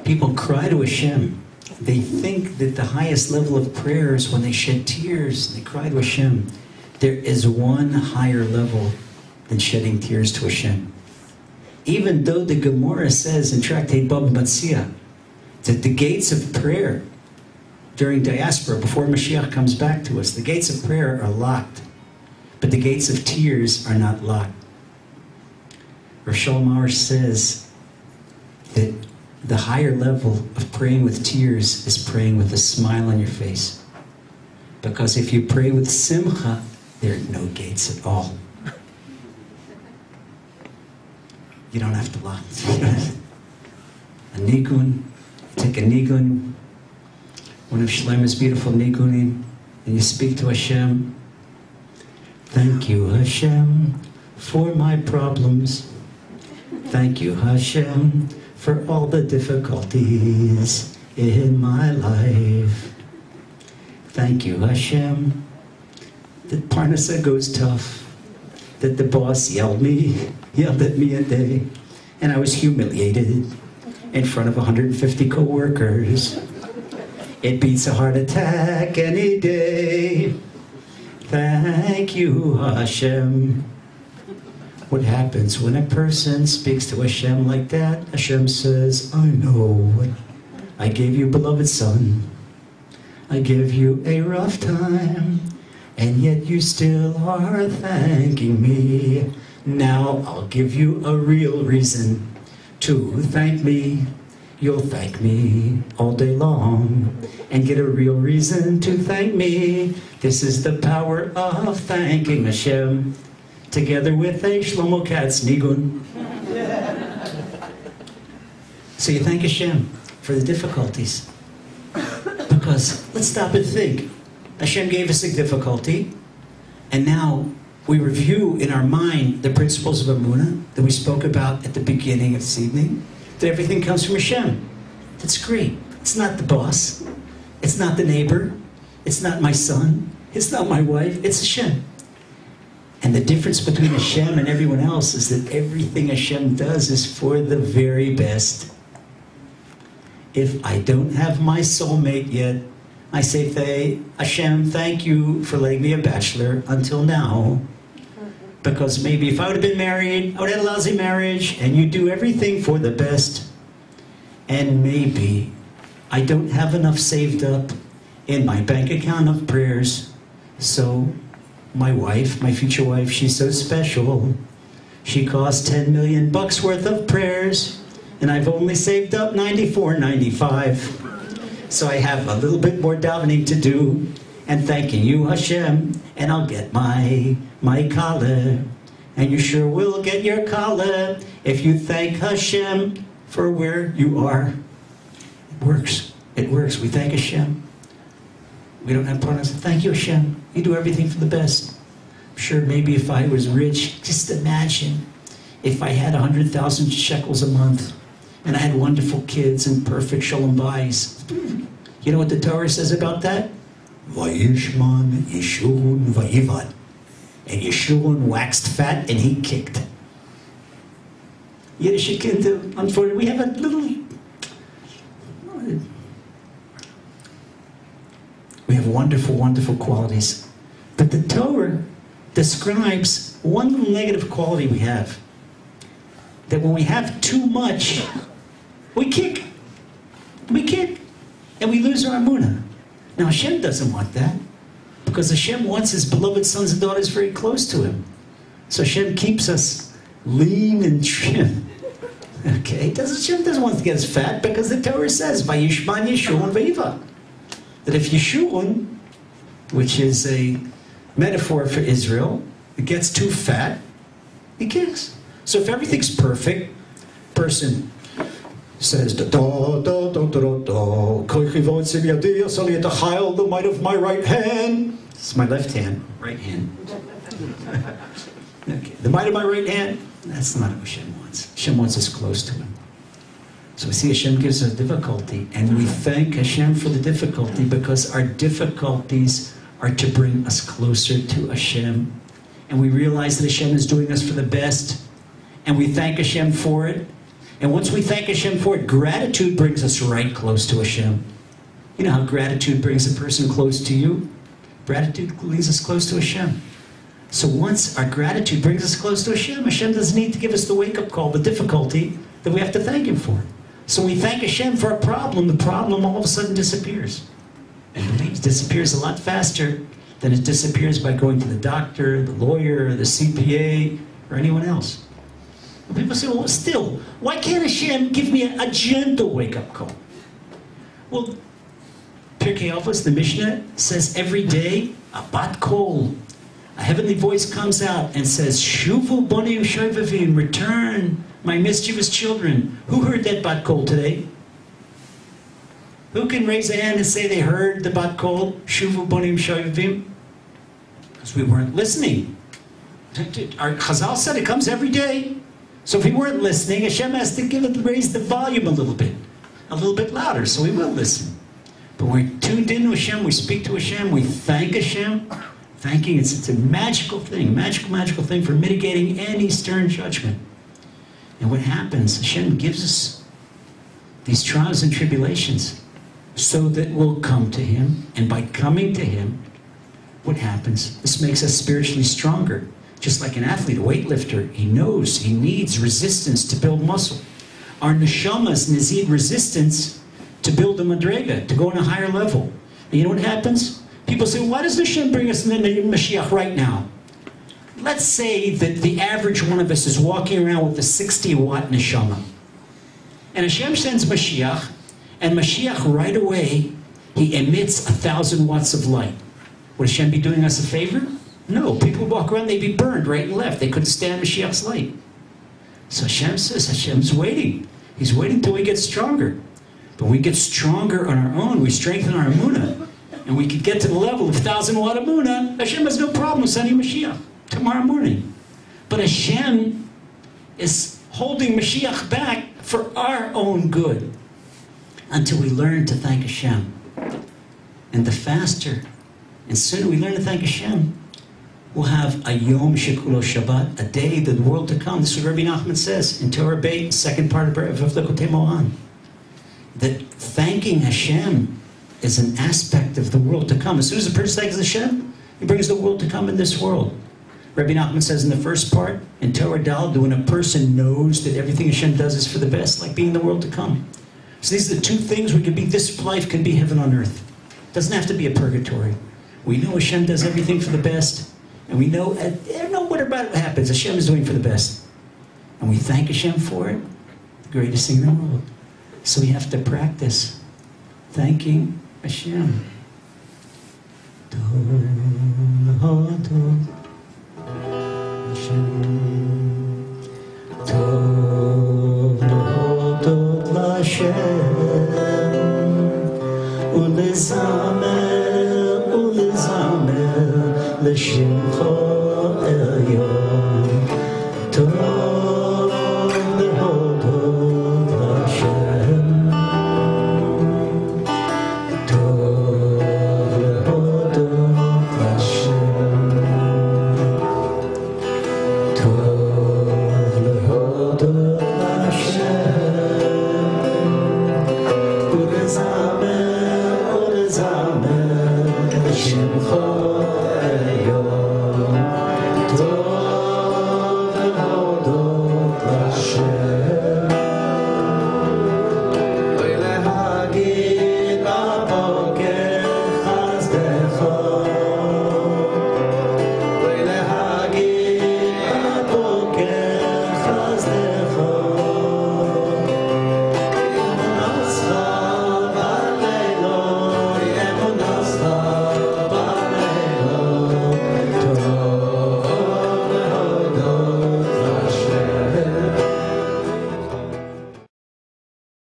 People cry to Hashem. They think that the highest level of prayer is when they shed tears and they cry to Hashem. There is one higher level than shedding tears to Hashem. Even though the Gemara says in Tractate Baba Metzia that the gates of prayer during diaspora, before Moshiach comes back to us, the gates of prayer are locked, but the gates of tears are not locked. Rosh Hashanah says that the higher level of praying with tears is praying with a smile on your face. Because if you pray with simcha, there are no gates at all. You don't have to lock. A nigun, take a nigun, one of Shlomo's beautiful nigunim, and you speak to Hashem. Thank you, Hashem, for my problems. Thank you, Hashem, for all the difficulties in my life. Thank you, Hashem, that Parnasa goes tough, that the boss yelled at me a day, and I was humiliated in front of 150 co-workers. It beats a heart attack any day. Thank you, Hashem. What happens when a person speaks to Hashem like that? Hashem says, I know. I gave you beloved son. I give you a rough time, and yet you still are thanking me. Now I'll give you a real reason to thank me. You'll thank me all day long and get a real reason to thank me. This is the power of thanking Hashem, together with a Shlomo Katz nigun. So you thank Hashem for the difficulties. Because let's stop and think. Hashem gave us a difficulty, and now we review in our mind the principles of Emunah that we spoke about at the beginning of this evening, that everything comes from Hashem. That's great. It's not the boss. It's not the neighbor. It's not my son. It's not my wife. It's Hashem. And the difference between Hashem and everyone else is that everything Hashem does is for the very best. If I don't have my soulmate yet, I say, Hashem, thank you for letting me a bachelor until now. Because maybe if I would have been married, I would have had a lousy marriage, and you do everything for the best. And maybe I don't have enough saved up in my bank account of prayers. So my wife, my future wife, she's so special. She costs $10 million worth of prayers, and I've only saved up $94.95. So I have a little bit more davening to do, and thanking you, Hashem, and I'll get my kala. And you sure will get your kala if you thank Hashem for where you are. It works. It works. We thank Hashem. We don't have partners. Thank you, Hashem. You do everything for the best. I'm sure maybe if I was rich, just imagine if I had 100,000 shekels a month, and I had wonderful kids and perfect shalom bayis. You know what the Torah says about that? Vayishman Yeshurun Vayivad. And Yeshurun waxed fat and he kicked. Yiddish kid, unfortunately, we have a little... We have wonderful, wonderful qualities. But the Torah describes one little negative quality we have. That when we have too much, we kick. We kick. And we lose our emunah. Now Hashem doesn't want that. Because Hashem wants His beloved sons and daughters very close to Him. So Hashem keeps us lean and trim. Okay? Hashem doesn't want to get us fat because the Torah says, Vayishman Yeshurun Vayiva. That if Yeshurun, which is a metaphor for Israel, it gets too fat, he kicks. So if everything's perfect, person says, the might of my right hand. It's my left hand, right hand. Okay. The might of my right hand, that's not what Hashem wants. Hashem wants us close to Him. So we see Hashem gives us difficulty, and we thank Hashem for the difficulty because our difficulties are to bring us closer to Hashem. And we realize that Hashem is doing us for the best, and we thank Hashem for it. And once we thank Hashem for it, gratitude brings us right close to Hashem. You know how gratitude brings a person close to you? Gratitude brings us close to Hashem. So once our gratitude brings us close to Hashem, Hashem doesn't need to give us the wake-up call, the difficulty that we have to thank Him for. So when we thank Hashem for a problem, the problem all of a sudden disappears. And it disappears a lot faster than it disappears by going to the doctor, the lawyer, the CPA, or anyone else. And people say, well, still, why can't Hashem give me a gentle wake-up call? Well, Pirkei Avos, the Mishnah, says every day, a bat kol, a heavenly voice comes out and says, Shuvu boni usharvavim, return, my mischievous children. Who heard that bat kol today? Who can raise a hand and say they heard the bat kol, Shuvu boni usharvavim? Because we weren't listening. Our Chazal said it comes every day. So if we weren't listening, Hashem has to raise the volume a little bit louder, so we will listen. But we're tuned in to Hashem, we speak to Hashem, we thank Hashem. Thanking, it's a magical thing, magical thing for mitigating any stern judgment. And what happens, Hashem gives us these trials and tribulations so that we'll come to Him. And by coming to Him, what happens? This makes us spiritually stronger. Just like an athlete, a weightlifter, he knows he needs resistance to build muscle. Our neshamas need resistance to build a madrega, to go on a higher level. And you know what happens? People say, why does Hashem bring us in the Moshiach right now? Let's say that the average one of us is walking around with a 60-watt neshama. And Hashem sends Moshiach, and Moshiach right away, he emits 1,000 watts of light. Would Hashem be doing us a favor? No. People would walk around, they'd be burned right and left. They couldn't stand Moshiach's light. So Hashem says, Hashem's waiting. He's waiting till we get stronger. But when we get stronger on our own, we strengthen our emunah, and we could get to the level of 1,000-watt emunah, Hashem has no problem sending Mashiach tomorrow morning. But Hashem is holding Mashiach back for our own good until we learn to thank Hashem. And the faster and sooner we learn to thank Hashem, we'll have a Yom Shekulo Shabbat, a day of the world to come. This is what Rabbi Nachman says in Torah Beit, second part of Lekutei Moran. That thanking Hashem is an aspect of the world to come. As soon as a person thanks Hashem, he brings the world to come in this world. Rabbi Nachman says in the first part, in Torah Dal, when a person knows that everything Hashem does is for the best, like being the world to come. So these are the two things we can be. This life can be heaven on earth. It doesn't have to be a purgatory. We know Hashem does everything for the best, and we know, no matter what happens, Hashem is doing for the best. And we thank Hashem for it, the greatest thing in the world. So we have to practice thanking Hashem. Ulezamer, ulezamer, l'shimcha